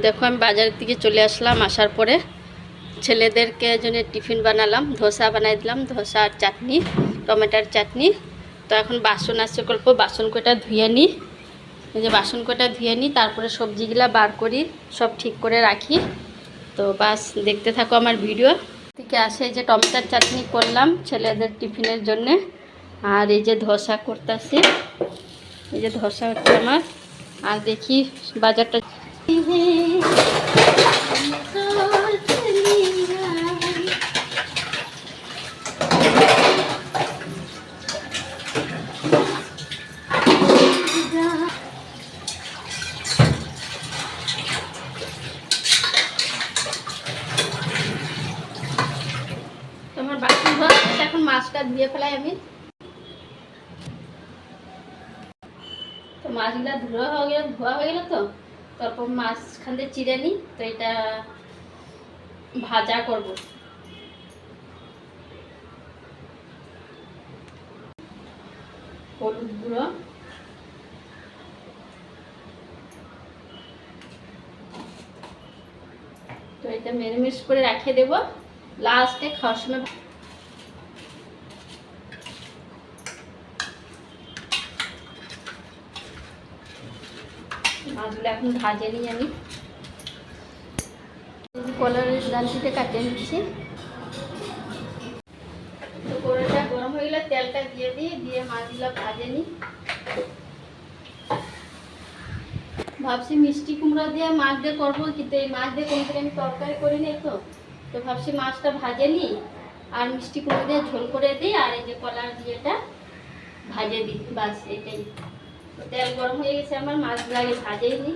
দেখো আমি বাজারের দিকে চলে আসলাম। আসার পরে ছেলেদেরকে জন্য টিফিন বানালাম, ধোসা বানাই দিলাম, ধোসা আর চাটনি, টমেটোর চাটনি। তো এখন বাসন আসছে গল্প, বাসন কটা ধুয়ে নিই। এই যে বাসন কটা ধুয়ে নিই, তারপরে সবজিগুলা বার করি, সব ঠিক করে রাখি। তো বাস দেখতে থাকো আমার ভিডিও। থেকে আসে এই যে টমেটোর চাটনি করলাম ছেলেদের টিফিনের জন্যে। আর এই যে ধোসা করতেছি, এই যে ধোসা হচ্ছে আমার। আর দেখি বাজারটা তোমার বাকি ঘর। এখন মাছটা ধুয়ে ফেলাই আমি। তো মাছগুলা ধোয়া হয়ে গেল। তো তারপর মাছখান দিয়ে চিড়ে নিই। তো এটা ভাজা করব। হলুদ গুঁড়ো, তো এটা মেরিনেট করে রেখে দেব, লাস্টে খাওয়ার সময়। মাছগুলো এখন ভাজে নিই আমি। কলারের ডান্সিতে কাটিয়ে নিচ্ছি। তো কড়াইটা গরম হয়ে গেলে তেলটা দিয়ে মাছগুলো ভাজে নিই। ভাবছি মিষ্টি কুমড়া দিয়ে মাছ দিয়ে করবো, কিন্তু এই মাছ দিয়ে কোনোদিন আমি তরকারি করি নি। তো ভাবছি মাছটা ভাজে নিই আর মিষ্টি কুমড়া দিয়ে ঝোল করে দিই, আর এই যে কলার দিয়েটা ভাজে দিই, বাস এটাই। তো তেল গরম হয়ে গেছে আমার, মাছগুলো আগে ভাজেই নিই।